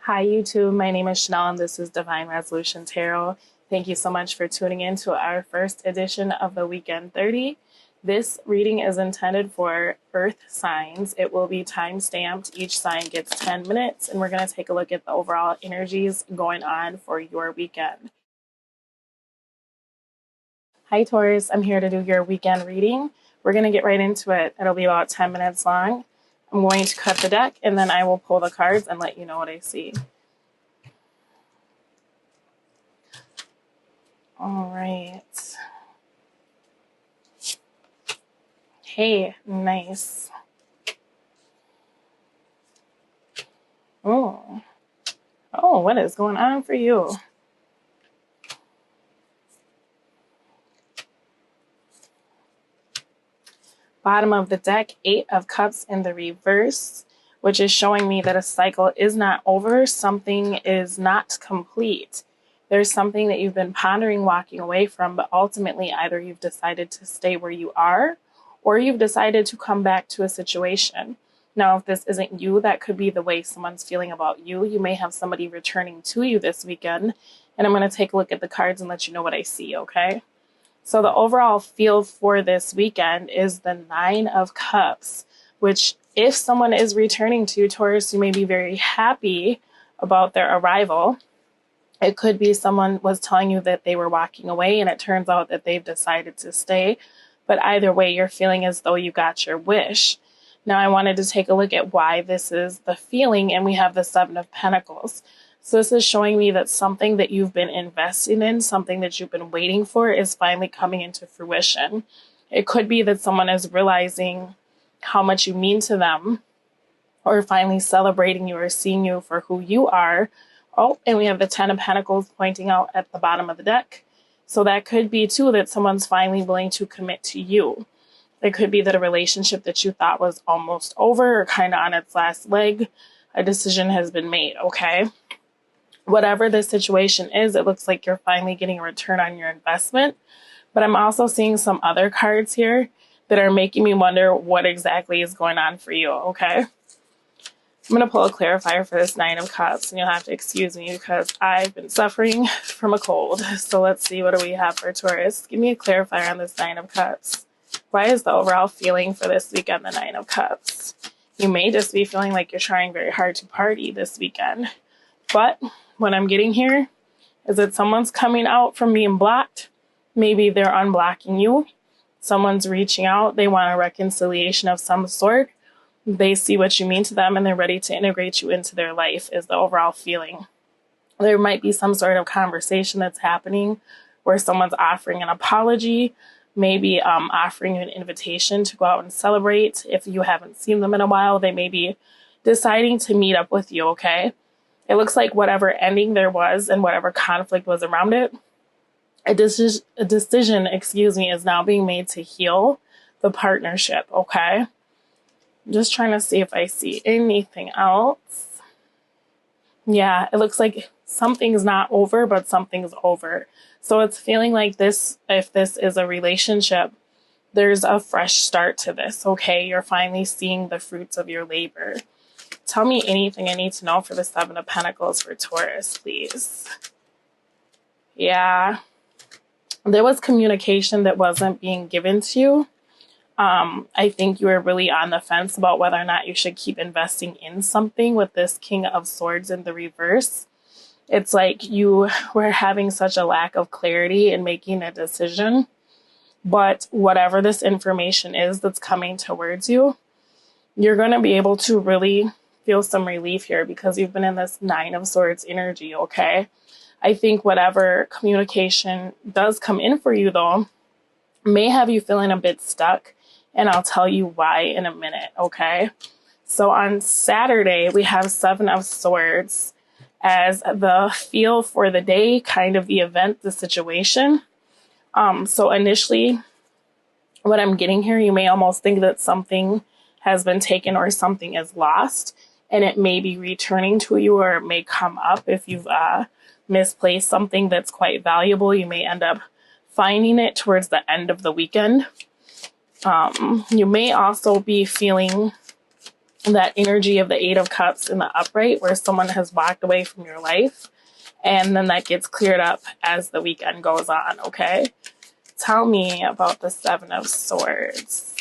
Hi YouTube, my name is Shanel and this is Divine Resolution Tarot. Thank you so much for tuning in to our first edition of the Weekend 30. This reading is intended for Earth signs. It will be time stamped. Each sign gets 10 minutes and we're going to take a look at the overall energies going on for your weekend. Hi Taurus, I'm here to do your weekend reading. We're going to get right into it. It'll be about 10 minutes long. I'm going to cut the deck and then I will pull the cards and let you know what I see. All right. Hey, nice. Oh, what is going on for you? Bottom of the deck, 8 of Cups in the reverse, which is showing me that a cycle is not over. Something is not complete. There's something that you've been pondering walking away from, but ultimately either you've decided to stay where you are or you've decided to come back to a situation. Now, if this isn't you, that could be the way someone's feeling about you. You may have somebody returning to you this weekend, and I'm going to take a look at the cards and let you know what I see, okay? So the overall feel for this weekend is the 9 of Cups, which if someone is returning to you, Taurus, you may be very happy about their arrival. It could be someone was telling you that they were walking away and it turns out that they've decided to stay. But either way, you're feeling as though you got your wish. Now, I wanted to take a look at why this is the feeling, and we have the 7 of Pentacles. So this is showing me that something that you've been investing in, something that you've been waiting for, is finally coming into fruition. It could be that someone is realizing how much you mean to them, or finally celebrating you or seeing you for who you are. Oh, and we have the 10 of Pentacles pointing out at the bottom of the deck. So that could be, too, that someone's finally willing to commit to you. It could be that a relationship that you thought was almost over or kind of on its last leg, a decision has been made, okay? Whatever the situation is, it looks like you're finally getting a return on your investment. But I'm also seeing some other cards here that are making me wonder what exactly is going on for you, okay? I'm going to pull a clarifier for this 9 of Cups, and you'll have to excuse me because I've been suffering from a cold. So let's see, what do we have for Taurus? Give me a clarifier on this 9 of Cups. Why is the overall feeling for this weekend the 9 of Cups? You may just be feeling like you're trying very hard to party this weekend. But what I'm getting here is that someone's coming out from being blocked. Maybe they're unblocking you. Someone's reaching out. They want a reconciliation of some sort. They see what you mean to them and they're ready to integrate you into their life is the overall feeling. There might be some sort of conversation that's happening where someone's offering an apology, maybe offering you an invitation to go out and celebrate. If you haven't seen them in a while, they may be deciding to meet up with you, okay? It looks like whatever ending there was and whatever conflict was around it, a decision, is now being made to heal the partnership, okay? I'm just trying to see if I see anything else. Yeah, it looks like something's not over, but something's over. So it's feeling like this, if this is a relationship, there's a fresh start to this, okay? You're finally seeing the fruits of your labor. Tell me anything I need to know for the 7 of Pentacles for Taurus, please. Yeah. There was communication that wasn't being given to you. I think you were really on the fence about whether or not you should keep investing in something with this King of Swords in the reverse. It's like you were having such a lack of clarity in making a decision. But whatever this information is that's coming towards you, you're going to be able to really feel some relief here because you've been in this 9 of Swords energy, okay? I think whatever communication does come in for you, though, may have you feeling a bit stuck, and I'll tell you why in a minute, okay? So on Saturday, we have 7 of Swords as the feel for the day, kind of the event, the situation. So initially, what I'm getting here, you may almost think that something has been taken or something is lost, and it may be returning to you, or it may come up if you've misplaced something that's quite valuable. You may end up finding it towards the end of the weekend. You may also be feeling that energy of the Eight of Cups in the upright where someone has walked away from your life. And then that gets cleared up as the weekend goes on, okay? Tell me about the Seven of Swords.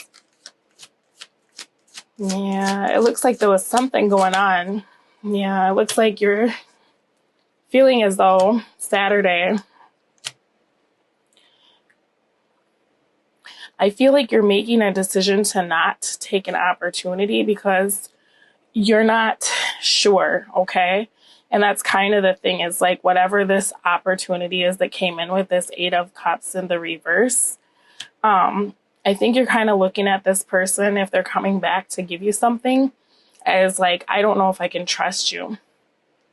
Yeah, it looks like there was something going on. Yeah, it looks like you're feeling as though Saturday, I feel like you're making a decision to not take an opportunity because you're not sure, okay? And that's kind of the thing, is like whatever this opportunity is that came in with this Eight of Cups in the reverse, I think you're kind of looking at this person, if they're coming back to give you something, as like, I don't know if I can trust you.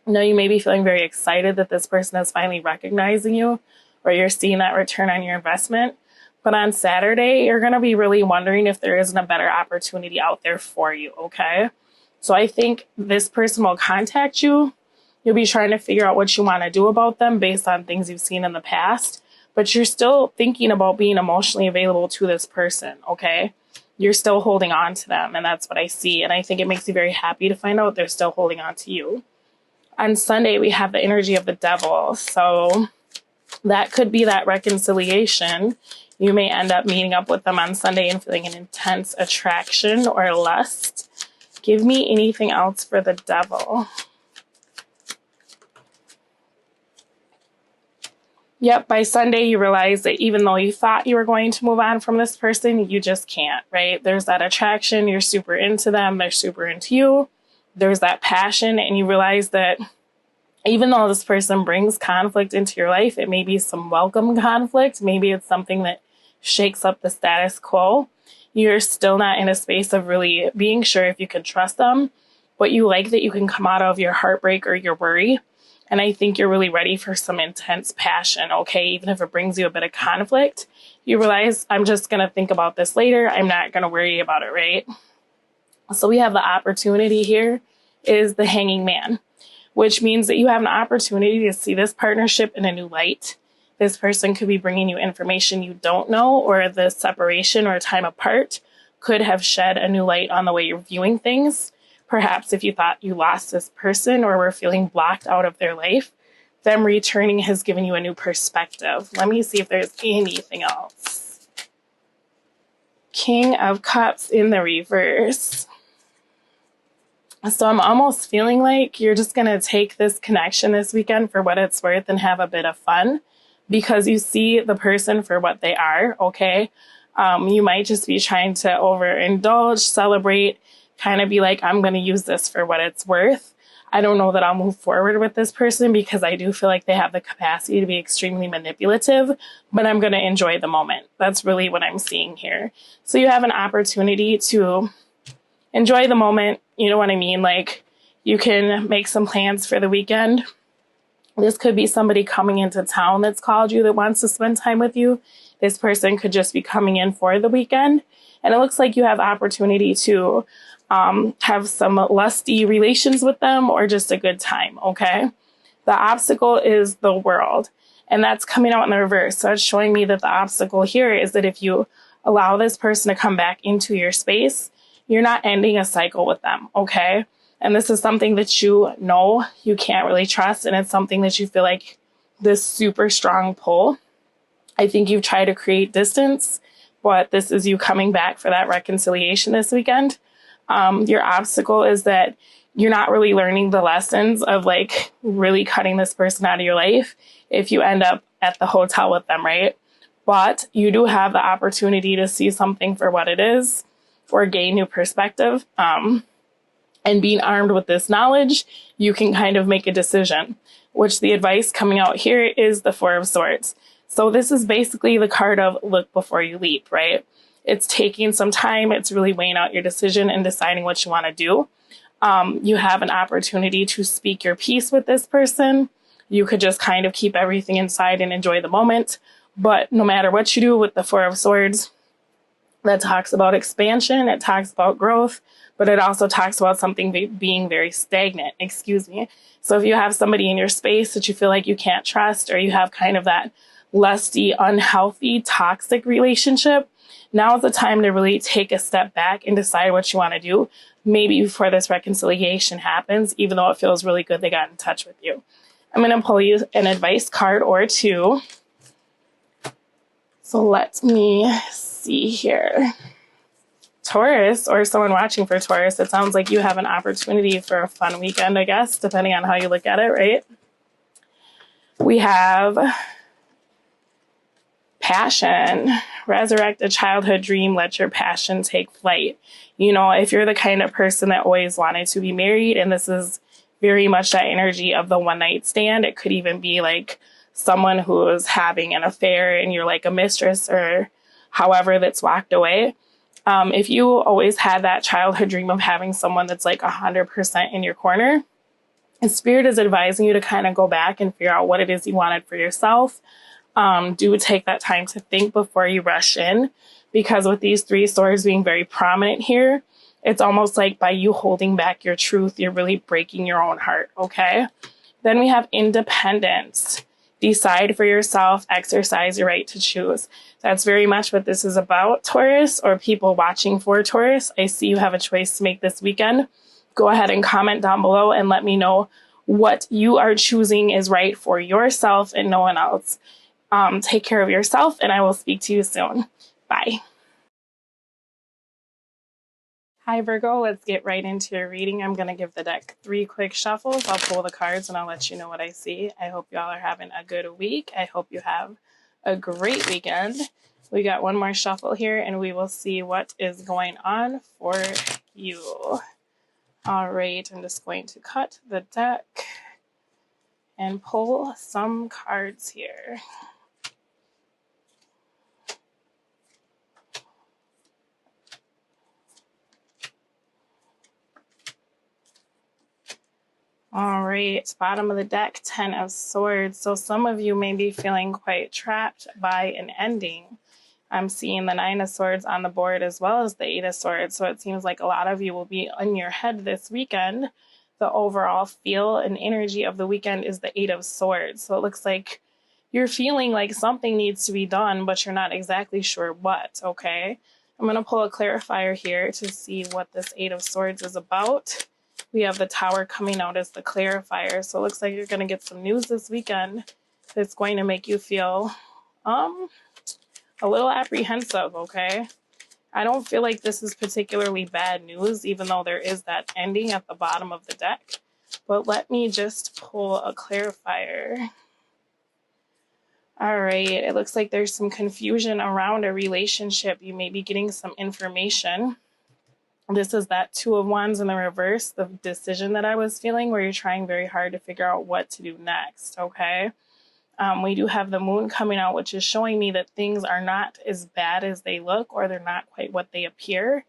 No, you may be feeling very excited that this person is finally recognizing you, or you're seeing that return on your investment. But on Saturday, you're going to be really wondering if there isn't a better opportunity out there for you, okay? So I think this person will contact you. You'll be trying to figure out what you want to do about them based on things you've seen in the past. But you're still thinking about being emotionally available to this person, okay? You're still holding on to them, and that's what I see. And I think it makes you very happy to find out they're still holding on to you. On Sunday, we have the energy of the devil. So that could be that reconciliation. You may end up meeting up with them on Sunday and feeling an intense attraction or lust. Give me anything else for the devil. Yep, by Sunday, you realize that even though you thought you were going to move on from this person, you just can't, right? There's that attraction. You're super into them. They're super into you. There's that passion. And you realize that even though this person brings conflict into your life, it may be some welcome conflict. Maybe it's something that shakes up the status quo. You're still not in a space of really being sure if you can trust them, but you like that you can come out of your heartbreak or your worry. And I think you're really ready for some intense passion, okay? Even if it brings you a bit of conflict, you realize, I'm just going to think about this later. I'm not going to worry about it, right? So we have the opportunity here is the Hanging Man, which means that you have an opportunity to see this partnership in a new light. This person could be bringing you information you don't know, or the separation or time apart could have shed a new light on the way you're viewing things. Perhaps if you thought you lost this person or were feeling blocked out of their life, them returning has given you a new perspective. Let me see if there's anything else. King of Cups in the reverse. So I'm almost feeling like you're just going to take this connection this weekend for what it's worth and have a bit of fun, because you see the person for what they are, okay? You might just be trying to overindulge, celebrate, kind of be like, I'm going to use this for what it's worth. I don't know that I'll move forward with this person because I do feel like they have the capacity to be extremely manipulative, but I'm going to enjoy the moment. That's really what I'm seeing here. So you have an opportunity to enjoy the moment. You know what I mean? Like, you can make some plans for the weekend. This could be somebody coming into town that's called you that wants to spend time with you. This person could just be coming in for the weekend. And it looks like you have opportunity to have some lusty relations with them or just a good time, okay? The obstacle is the world, and that's coming out in the reverse. So it's showing me that the obstacle here is that if you allow this person to come back into your space, you're not ending a cycle with them, okay? And this is something that you know you can't really trust, and it's something that you feel like this super strong pull. I think you've tried to create distance, but this is you coming back for that reconciliation this weekend. Your obstacle is that you're not really learning the lessons of like really cutting this person out of your life if you end up at the hotel with them, right? But you do have the opportunity to see something for what it is or gain new perspective. And being armed with this knowledge, you can kind of make a decision, which the advice coming out here is the Four of Swords. So this is basically the card of look before you leap, right? It's taking some time. It's really weighing out your decision and deciding what you want to do. You have an opportunity to speak your piece with this person. You could just kind of keep everything inside and enjoy the moment. But no matter what you do with the Four of Swords, that talks about expansion. It talks about growth, but it also talks about something being very stagnant. So if you have somebody in your space that you feel like you can't trust, or you have kind of that lusty, unhealthy, toxic relationship, now is the time to really take a step back and decide what you want to do. maybe before this reconciliation happens, even though it feels really good they got in touch with you. I'm going to pull you an advice card or two. So let me see here. Taurus, or someone watching for Taurus, it sounds like you have an opportunity for a fun weekend, I guess, depending on how you look at it, right? We have passion. Resurrect a childhood dream. Let your passion take flight. You know, if you're the kind of person that always wanted to be married, and this is very much that energy of the one night stand, it could even be like someone who is having an affair and you're like a mistress or however that's walked away. If you always had that childhood dream of having someone that's like 100% in your corner, and Spirit is advising you to kind of go back and figure out what it is you wanted for yourself. Do take that time to think before you rush in, because with these 3 swords being very prominent here, it's almost like by you holding back your truth, you're really breaking your own heart, okay? Then we have independence. Decide for yourself, exercise your right to choose. That's very much what this is about, Taurus, or people watching for Taurus. I see you have a choice to make this weekend. Go ahead and comment down below and let me know what you are choosing is right for yourself and no one else. Take care of yourself, and I will speak to you soon. Bye. Hi, Virgo. Let's get right into your reading. I'm going to give the deck 3 quick shuffles. I'll pull the cards and I'll let you know what I see. I hope y'all are having a good week. I hope you have a great weekend. We got one more shuffle here and we will see what is going on for you. All right. I'm just going to cut the deck and pull some cards here. All right, bottom of the deck, 10 of Swords. So some of you may be feeling quite trapped by an ending. I'm seeing the 9 of Swords on the board as well as the 8 of Swords. So it seems like a lot of you will be in your head this weekend. The overall feel and energy of the weekend is the 8 of Swords. So it looks like you're feeling like something needs to be done, but you're not exactly sure what, okay? I'm going to pull a clarifier here to see what this 8 of Swords is about. We have the Tower coming out as the clarifier. So it looks like you're going to get some news this weekend that's going to make you feel a little apprehensive, okay? I don't feel like this is particularly bad news, even though there is that ending at the bottom of the deck. But let me just pull a clarifier. All right, it looks like there's some confusion around a relationship. You may be getting some information. This is that 2 of Wands in the reverse, the decision that I was feeling where you're trying very hard to figure out what to do next, okay? We do have the Moon coming out, which is showing me that things are not as bad as they look, or they're not quite what they appear.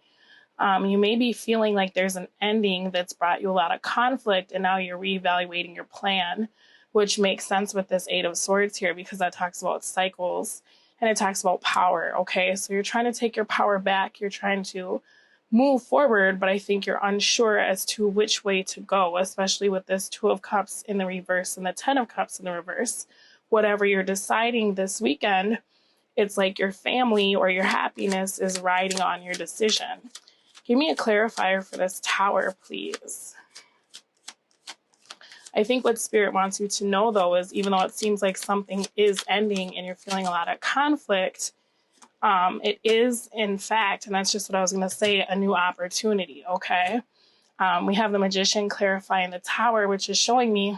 You may be feeling like there's an ending that's brought you a lot of conflict, and now you're reevaluating your plan, which makes sense with this 8 of Swords here because that talks about cycles and it talks about power, okay? So you're trying to take your power back. You're trying to move forward, but I think you're unsure as to which way to go, especially with this 2 of Cups in the reverse and the 10 of Cups in the reverse. Whatever you're deciding this weekend, it's like your family or your happiness is riding on your decision. Give me a clarifier for this Tower, please. I think what Spirit wants you to know, though, is even though it seems like something is ending and you're feeling a lot of conflict, it is, in fact, and that's just what I was going to say, a new opportunity, okay? We have the Magician clarifying the Tower, which is showing me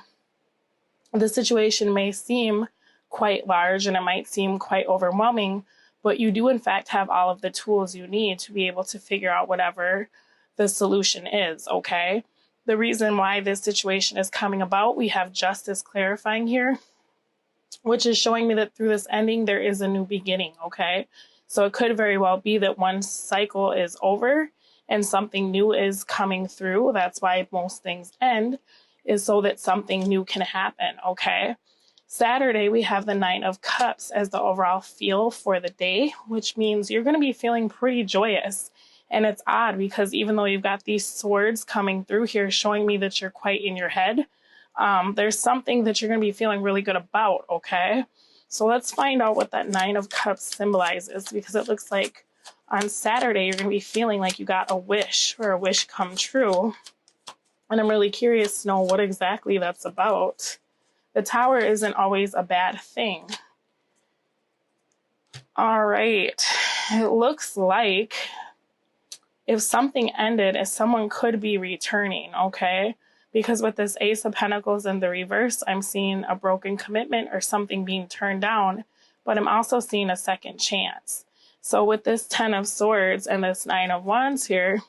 the situation may seem quite large and it might seem quite overwhelming, but you do, in fact, have all of the tools you need to be able to figure out whatever the solution is, okay? The reason why this situation is coming about, we have Justice clarifying here, which is showing me that through this ending, there is a new beginning, okay? So it could very well be that one cycle is over and something new is coming through. That's why most things end, is so that something new can happen, okay? Saturday, we have the 9 of Cups as the overall feel for the day, which means you're going to be feeling pretty joyous. And it's odd because even though you've got these swords coming through here showing me that you're quite in your head, there's something that you're going to be feeling really good about, okay? So let's find out what that 9 of Cups symbolizes, because it looks like on Saturday, you're going to be feeling like you got a wish or a wish come true. And I'm really curious to know what exactly that's about. The Tower isn't always a bad thing. All right. It looks like if something ended, if someone could be returning, okay? Because with this Ace of Pentacles in the reverse, I'm seeing a broken commitment or something being turned down, but I'm also seeing a second chance. So with this 10 of Swords and this 9 of Wands here,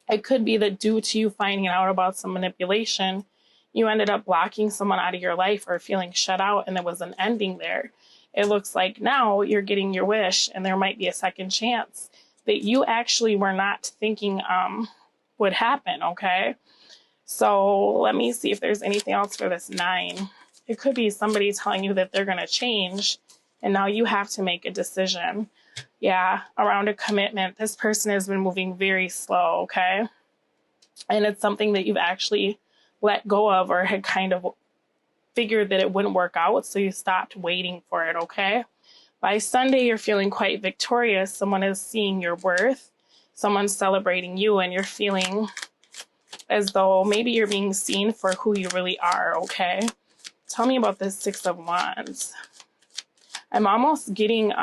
it could be that due to you finding out about some manipulation, you ended up blocking someone out of your life or feeling shut out, and there was an ending there. It looks like now you're getting your wish, and there might be a second chance that you actually were not thinking would happen, okay? So let me see if there's anything else for this 9. It could be somebody telling you that they're going to change, and now you have to make a decision. Yeah, around a commitment. This person has been moving very slow, okay? And it's something that you've actually let go of or had kind of figured that it wouldn't work out, so you stopped waiting for it, okay? By Sunday, you're feeling quite victorious. Someone is seeing your worth. Someone's celebrating you, and you're feeling as though maybe you're being seen for who you really are, okay? Tell me about this 6 of Wands. I'm almost getting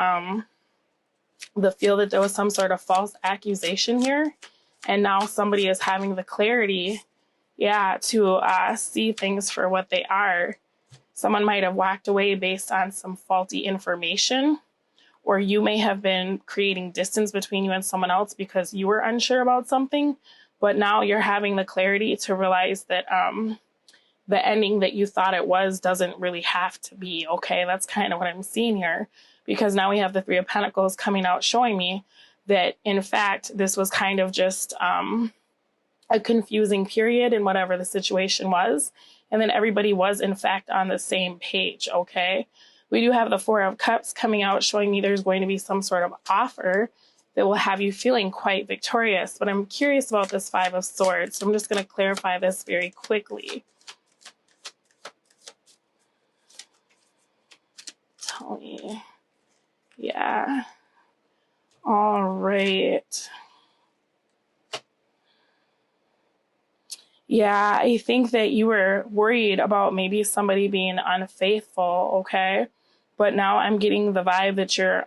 the feel that there was some sort of false accusation here, and now somebody is having the clarity, yeah, to see things for what they are. Someone might have walked away based on some faulty information, or you may have been creating distance between you and someone else because you were unsure about something, but now you're having the clarity to realize that the ending that you thought it was doesn't really have to be, okay? That's kind of what I'm seeing here, because now we have the 3 of Pentacles coming out showing me that, in fact, this was kind of just a confusing period in whatever the situation was. And then everybody was, in fact, on the same page, okay? We do have the 4 of Cups coming out showing me there's going to be some sort of offer that will have you feeling quite victorious. But I'm curious about this 5 of Swords, so I'm just going to clarify this very quickly. Tell me. Yeah. All right. Yeah, I think that you were worried about maybe somebody being unfaithful, okay? But now I'm getting the vibe that you're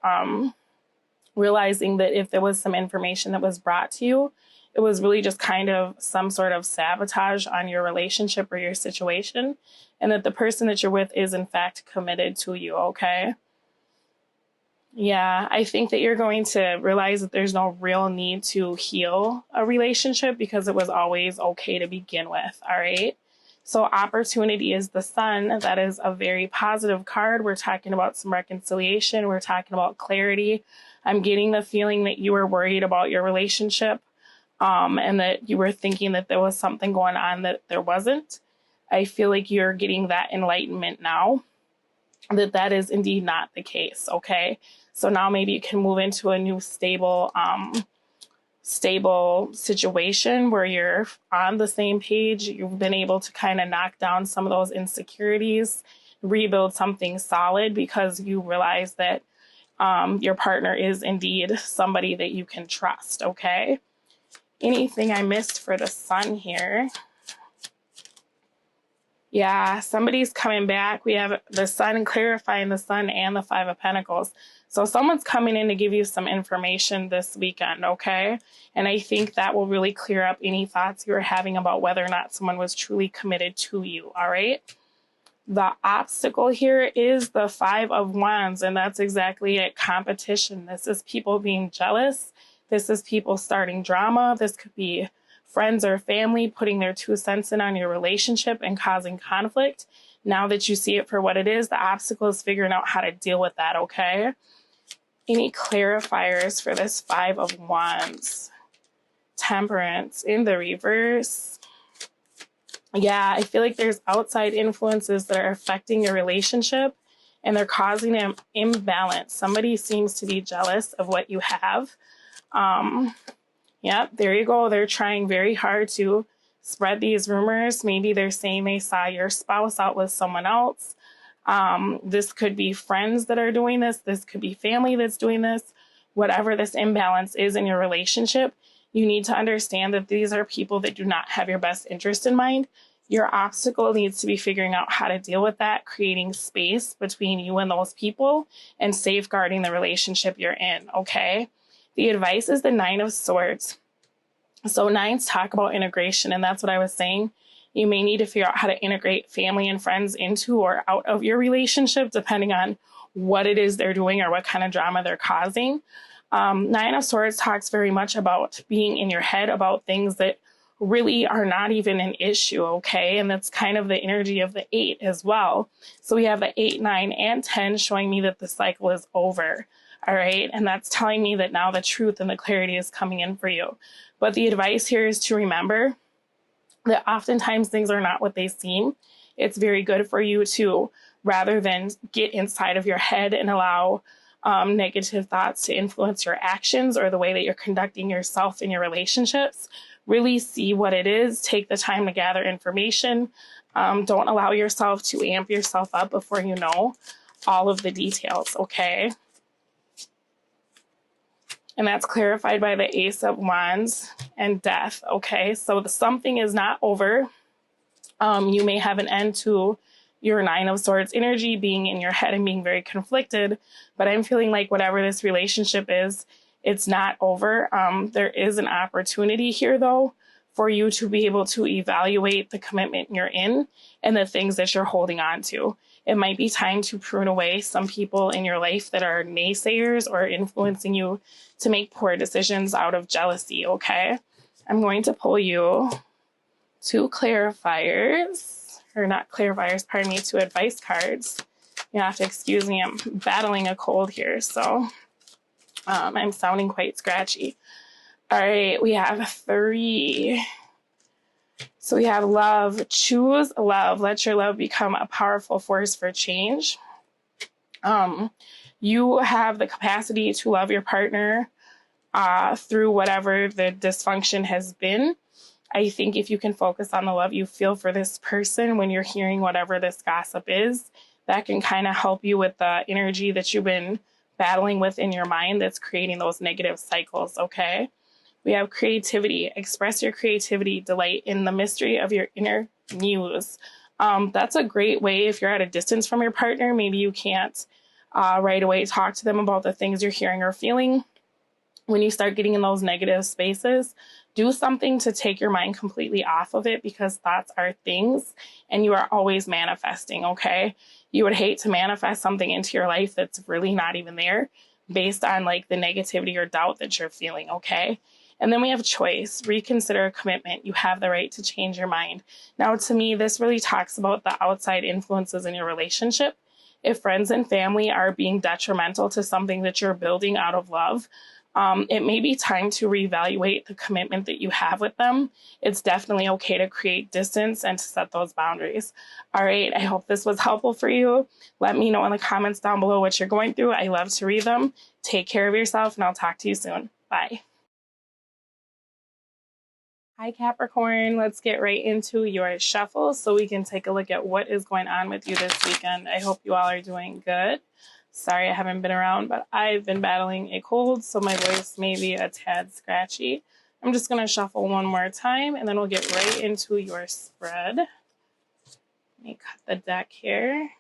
realizing that if there was some information that was brought to you, it was really just kind of some sort of sabotage on your relationship or your situation, and that the person that you're with is in fact committed to you, okay? Yeah, I think that you're going to realize that there's no real need to heal a relationship because it was always okay to begin with, all right? So opportunity is the Sun. That is a very positive card. We're talking about some reconciliation. We're talking about clarity. I'm getting the feeling that you were worried about your relationship and that you were thinking that there was something going on that there wasn't. I feel like you're getting that enlightenment now, that is indeed not the case, okay? So now maybe you can move into a new stable situation where you're on the same page. You've been able to kind of knock down some of those insecurities, rebuild something solid because you realize that your partner is indeed somebody that you can trust, okay? Anything I missed for the Sun here? Yeah, somebody's coming back. We have the Sun clarifying the Sun and the 5 of Pentacles. So someone's coming in to give you some information this weekend, okay? And I think that will really clear up any thoughts you were having about whether or not someone was truly committed to you, all right? The obstacle here is the 5 of Wands, and that's exactly it, competition. This is people being jealous. This is people starting drama. This could be friends or family putting their 2 cents in on your relationship and causing conflict. Now that you see it for what it is, the obstacle is figuring out how to deal with that, okay? Any clarifiers for this 5 of Wands? Temperance in the reverse. Yeah, I feel like there's outside influences that are affecting your relationship and they're causing an imbalance. Somebody seems to be jealous of what you have. Yeah, there you go. They're trying very hard to spread these rumors. Maybe they're saying they saw your spouse out with someone else. This could be friends that are doing this. This could be family that's doing this. whatever this imbalance is in your relationship, you need to understand that these are people that do not have your best interest in mind. Your obstacle needs to be figuring out how to deal with that, creating space between you and those people, and safeguarding the relationship you're in, okay? The advice is the 9 of Swords. So 9s talk about integration, and that's what I was saying. You may need to figure out how to integrate family and friends into or out of your relationship, depending on what it is they're doing or what kind of drama they're causing. 9 of Swords talks very much about being in your head about things that really are not even an issue, okay? And that's kind of the energy of the 8 as well. So we have the 8, 9, and 10 showing me that the cycle is over, all right? And that's telling me that now the truth and the clarity is coming in for you. But the advice here is to remember that oftentimes things are not what they seem. It's very good for you to, rather than get inside of your head and allow negative thoughts to influence your actions or the way that you're conducting yourself in your relationships, really see what it is. Take the time to gather information. Don't allow yourself to amp yourself up before you know all of the details, okay? And that's clarified by the Ace of Wands and Death, okay? So the something is not over. You may have an end to your 9 of Swords energy being in your head and being very conflicted, but I'm feeling like whatever this relationship is, it's not over. There is an opportunity here, though, for you to be able to evaluate the commitment you're in and the things that you're holding on to. It might be time to prune away some people in your life that are naysayers or influencing you to make poor decisions out of jealousy, okay? I'm going to pull you 2 clarifiers, or not clarifiers, pardon me, 2 advice cards. You have to excuse me, I'm battling a cold here, so I'm sounding quite scratchy. All right, we have 3. So we have love. Choose love. Let your love become a powerful force for change. You have the capacity to love your partner through whatever the dysfunction has been. I think if you can focus on the love you feel for this person when you're hearing whatever this gossip is, that can kind of help you with the energy that you've been battling with in your mind that's creating those negative cycles, okay? We have creativity. Express your creativity, delight in the mystery of your inner muse. That's a great way if you're at a distance from your partner. Maybe you can't right away talk to them about the things you're hearing or feeling. When you start getting in those negative spaces, do something to take your mind completely off of it, because thoughts are things and you are always manifesting, okay? You would hate to manifest something into your life that's really not even there based on like the negativity or doubt that you're feeling, okay? And then we have choice. Reconsider a commitment. You have the right to change your mind. Now, to me, this really talks about the outside influences in your relationship. If friends and family are being detrimental to something that you're building out of love, it may be time to reevaluate the commitment that you have with them. It's definitely okay to create distance and to set those boundaries. All right, I hope this was helpful for you. Let me know in the comments down below what you're going through. I love to read them. Take care of yourself, and I'll talk to you soon. Bye. Hi, Capricorn. Let's get right into your shuffle so we can take a look at what is going on with you this weekend. I hope you all are doing good. Sorry I haven't been around, but I've been battling a cold, so my voice may be a tad scratchy. I'm just going to shuffle one more time, and then we'll get right into your spread. Let me cut the deck here.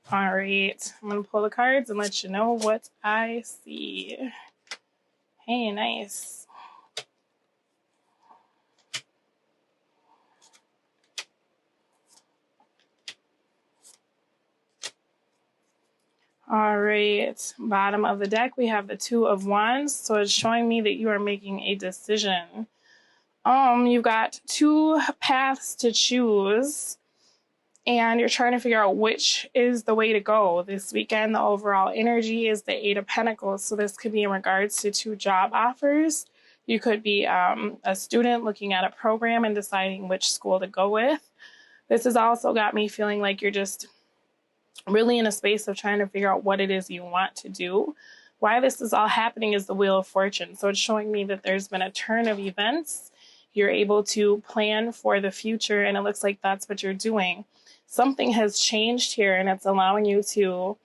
All right, I'm going to pull the cards and let you know what I see. Hey, nice. All right, bottom of the deck, we have the 2 of Wands. So it's showing me that you are making a decision. You've got 2 paths to choose, and you're trying to figure out which is the way to go. This weekend, the overall energy is the 8 of Pentacles. So this could be in regards to 2 job offers. You could be a student looking at a program and deciding which school to go with. This has also got me feeling like you're just really in a space of trying to figure out what it is you want to do. Why this is all happening is the Wheel of Fortune. So it's showing me that there's been a turn of events. You're able to plan for the future, and it looks like that's what you're doing. Something has changed here, and it's allowing you to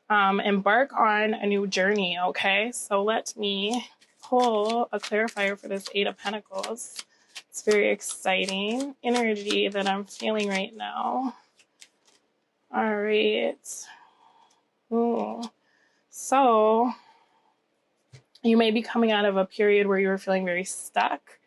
embark on a new journey, okay? So let me pull a clarifier for this Eight of Pentacles. It's very exciting energy that I'm feeling right now. All right. Ooh. So you may be coming out of a period where you were feeling very stuck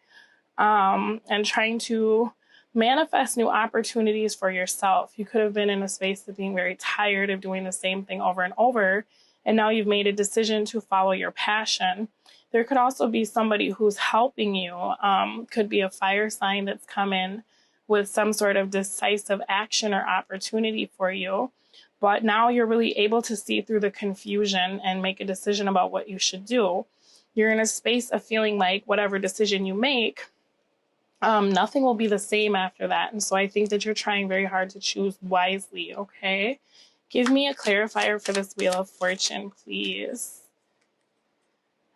and trying to manifest new opportunities for yourself. You could have been in a space of being very tired of doing the same thing over and over, and now you've made a decision to follow your passion. There could also be somebody who's helping you. Could be a fire sign that's come in with some sort of decisive action or opportunity for you. But now you're really able to see through the confusion and make a decision about what you should do. You're in a space of feeling like whatever decision you make, nothing will be the same after that. And so I think that you're trying very hard to choose wisely, okay? Give me a clarifier for this Wheel of Fortune, please.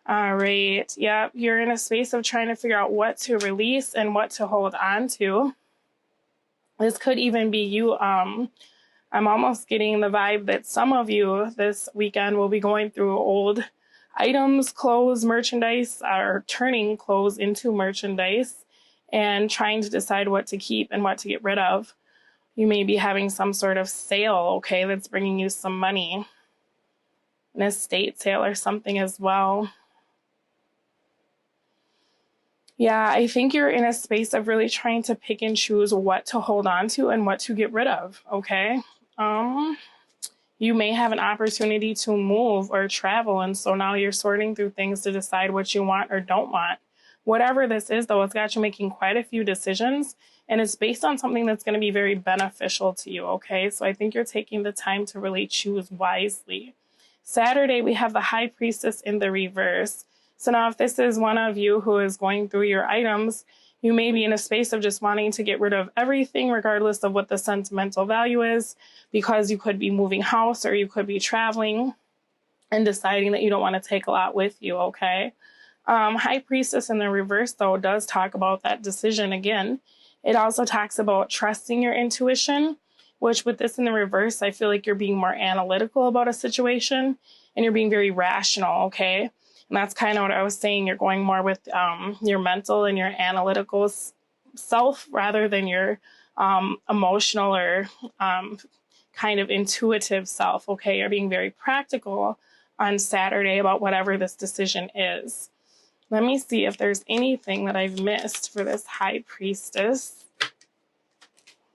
All right. Yeah, you're in a space of trying to figure out what to release and what to hold on to. This could even be you. I'm almost getting the vibe that some of you this weekend will be going through old items, clothes, merchandise, or turning clothes into merchandise and trying to decide what to keep and what to get rid of. You may be having some sort of sale, okay, that's bringing you some money. An estate sale or something as well. Yeah, I think you're in a space of really trying to pick and choose what to hold on to and what to get rid of, okay? You may have an opportunity to move or travel, and so now you're sorting through things to decide what you want or don't want. Whatever this is, though, it's got you making quite a few decisions, and it's based on something that's going to be very beneficial to you, okay? So I think you're taking the time to really choose wisely. Saturday, we have the High Priestess in the reverse. So now if this is one of you who is going through your items, you may be in a space of just wanting to get rid of everything regardless of what the sentimental value is, because you could be moving house or you could be traveling and deciding that you don't want to take a lot with you, okay? High Priestess in the reverse, though, does talk about that decision again. It also talks about trusting your intuition, which with this in the reverse, I feel like you're being more analytical about a situation and you're being very rational, okay? And that's kind of what I was saying. You're going more with your mental and your analytical self rather than your emotional or kind of intuitive self, okay? You're being very practical on Saturday about whatever this decision is. Let me see if there's anything that I've missed for this High Priestess.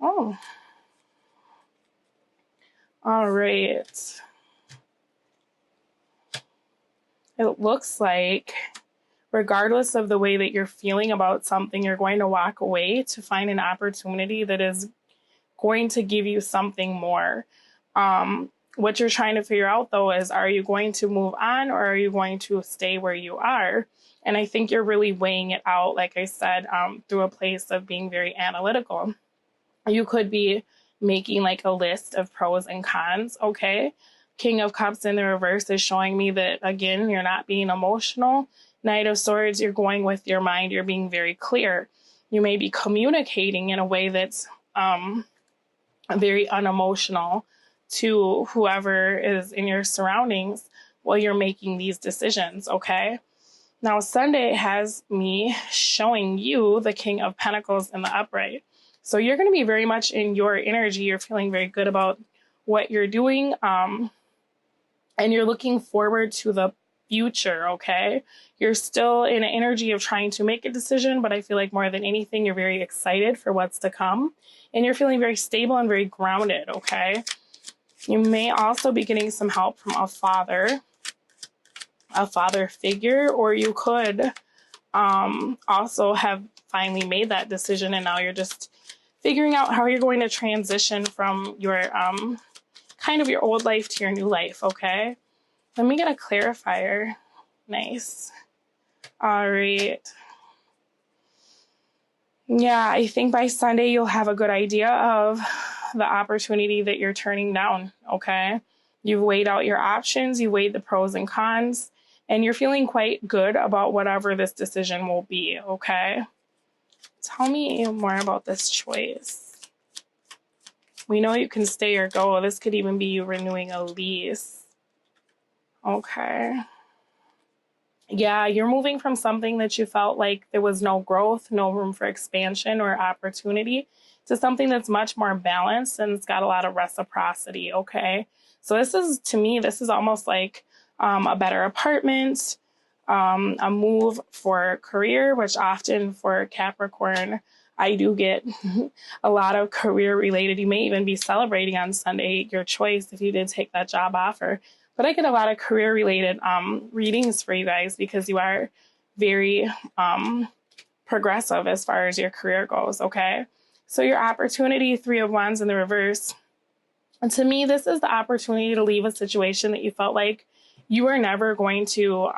Oh. All right. It looks like regardless of the way that you're feeling about something, you're going to walk away to find an opportunity that is going to give you something more. What you're trying to figure out, though, is are you going to move on or are you going to stay where you are? And I think you're really weighing it out, like I said, through a place of being very analytical. You could be making like a list of pros and cons, okay? King of Cups in the reverse is showing me that, again, you're not being emotional. Knight of Swords, you're going with your mind. You're being very clear. You may be communicating in a way that's very unemotional to whoever is in your surroundings while you're making these decisions, okay? Now, Sunday has me showing you the King of Pentacles in the upright. So you're going to be very much in your energy. You're feeling very good about what you're doing. And you're looking forward to the future, okay? You're still in an energy of trying to make a decision, but I feel like more than anything, you're very excited for what's to come. And you're feeling very stable and very grounded, okay? You may also be getting some help from a father figure, or you could also have finally made that decision and now you're just figuring out how you're going to transition from your kind of your old life to your new life, okay? Let me get a clarifier. Nice. All right. Yeah, I think by Sunday you'll have a good idea of the opportunity that you're turning down, okay? You've weighed out your options, you weighed the pros and cons, and you're feeling quite good about whatever this decision will be, okay? Tell me more about this choice. We know you can stay or go. This could even be you renewing a lease. Okay. Yeah, you're moving from something that you felt like there was no growth, no room for expansion or opportunity, to something that's much more balanced and it's got a lot of reciprocity, okay? So this is, to me, this is almost like a better apartment, a move for career, which often for Capricorn, I do get a lot of career related. You may even be celebrating on Sunday your choice if you did take that job offer. But I get a lot of career related readings for you guys because you are very progressive as far as your career goes, okay? So your opportunity, 3 of Wands in the reverse. And to me, this is the opportunity to leave a situation that you felt like you were never going to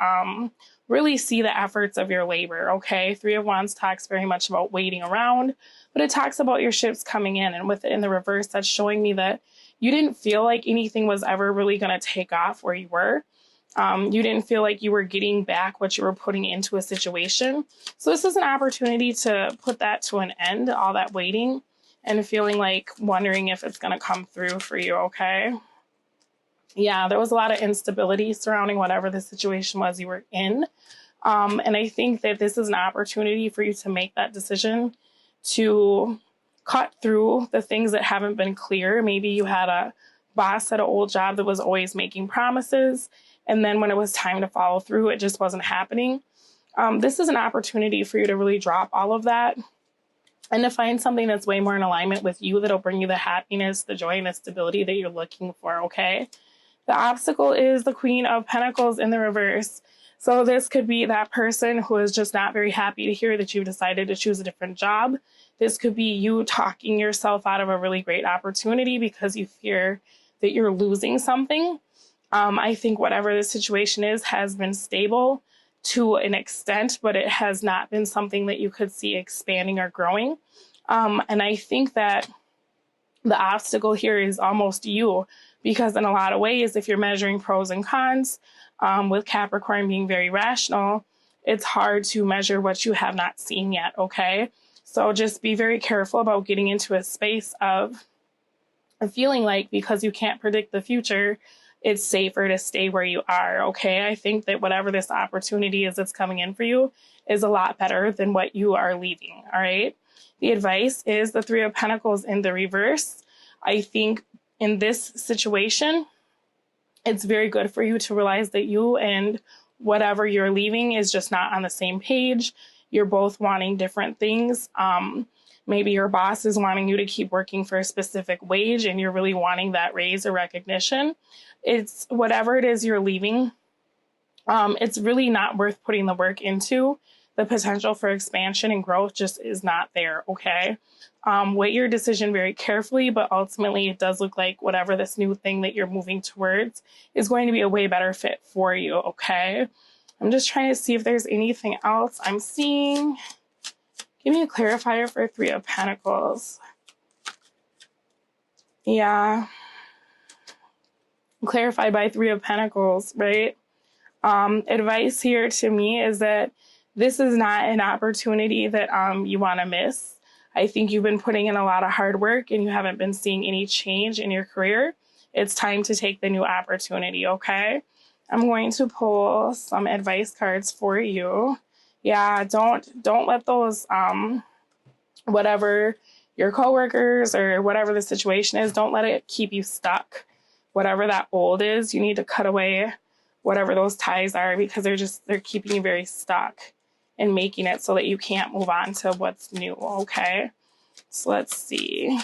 really see the efforts of your labor, okay? 3 of Wands talks very much about waiting around, but it talks about your ships coming in. And with it in the reverse, that's showing me that you didn't feel like anything was ever really going to take off where you were. You didn't feel like you were getting back what you were putting into a situation. So this is an opportunity to put that to an end, all that waiting and feeling like wondering if it's going to come through for you, okay? Yeah, there was a lot of instability surrounding whatever the situation was you were in. And I think that this is an opportunity for you to make that decision to cut through the things that haven't been clear. Maybe you had a boss at an old job that was always making promises, and then when it was time to follow through, it just wasn't happening. This is an opportunity for you to really drop all of that and to find something that's way more in alignment with you, that'll bring you the happiness, the joy, and the stability that you're looking for, okay? The obstacle is the Queen of Pentacles in the reverse. So this could be that person who is just not very happy to hear that you've decided to choose a different job. This could be you talking yourself out of a really great opportunity because you fear that you're losing something. I think whatever the situation is has been stable to an extent, but it has not been something that you could see expanding or growing. And I think that the obstacle here is almost you, because in a lot of ways, if you're measuring pros and cons, with Capricorn being very rational, it's hard to measure what you have not seen yet, okay? So just be very careful about getting into a space of feeling like because you can't predict the future, it's safer to stay where you are, okay? I think that whatever this opportunity is that's coming in for you is a lot better than what you are leaving, all right? The advice is the 3 of Pentacles in the reverse. I think in this situation, it's very good for you to realize that you and whatever you're leaving is just not on the same page. You're both wanting different things. Maybe your boss is wanting you to keep working for a specific wage and you're really wanting that raise or recognition. It's whatever it is you're leaving. It's really not worth putting the work into. The potential for expansion and growth just is not there, okay? Weigh your decision very carefully, but ultimately it does look like whatever this new thing that you're moving towards is going to be a way better fit for you, okay? I'm just trying to see if there's anything else I'm seeing. Give me a clarifier for 3 of Pentacles. Yeah. Clarified by 3 of Pentacles, right? Advice here to me is that this is not an opportunity that you want to miss. I think you've been putting in a lot of hard work and you haven't been seeing any change in your career. It's time to take the new opportunity, okay? I'm going to pull some advice cards for you. Yeah, don't let those, whatever your coworkers or whatever the situation is, don't let it keep you stuck. Whatever that old is, you need to cut away whatever those ties are because they're keeping you very stuck and making it so that you can't move on to what's new, okay? So let's see.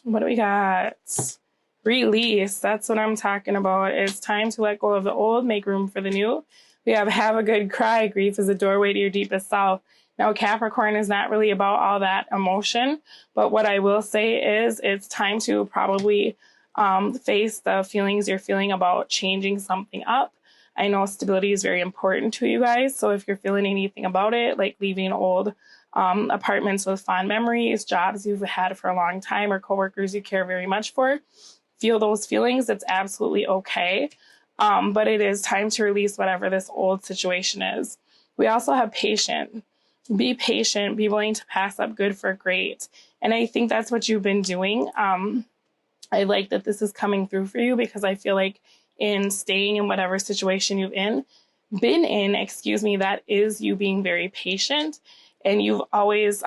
What do we got? Release. That's what I'm talking about. It's time to let go of the old, make room for the new. We have a good cry. Grief is a doorway to your deepest self. Now, Capricorn is not really about all that emotion, but what I will say is it's time to probably face the feelings you're feeling about changing something up. I know stability is very important to you guys, so if you're feeling anything about it, like leaving old apartments with fond memories, jobs you've had for a long time, or coworkers you care very much for, feel those feelings, it's absolutely okay. But it is time to release whatever this old situation is. We also have patient. Be patient, be willing to pass up good for great. And I think that's what you've been doing. I like that this is coming through for you, because I feel like in staying in whatever situation you've been in, that is you being very patient, and you've always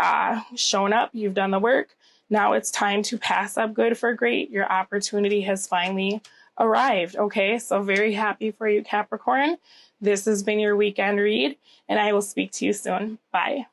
shown up, you've done the work. Now it's time to pass up good for great. Your opportunity has finally arrived. Okay, so very happy for you, Capricorn. This has been your weekend read, and I will speak to you soon. Bye.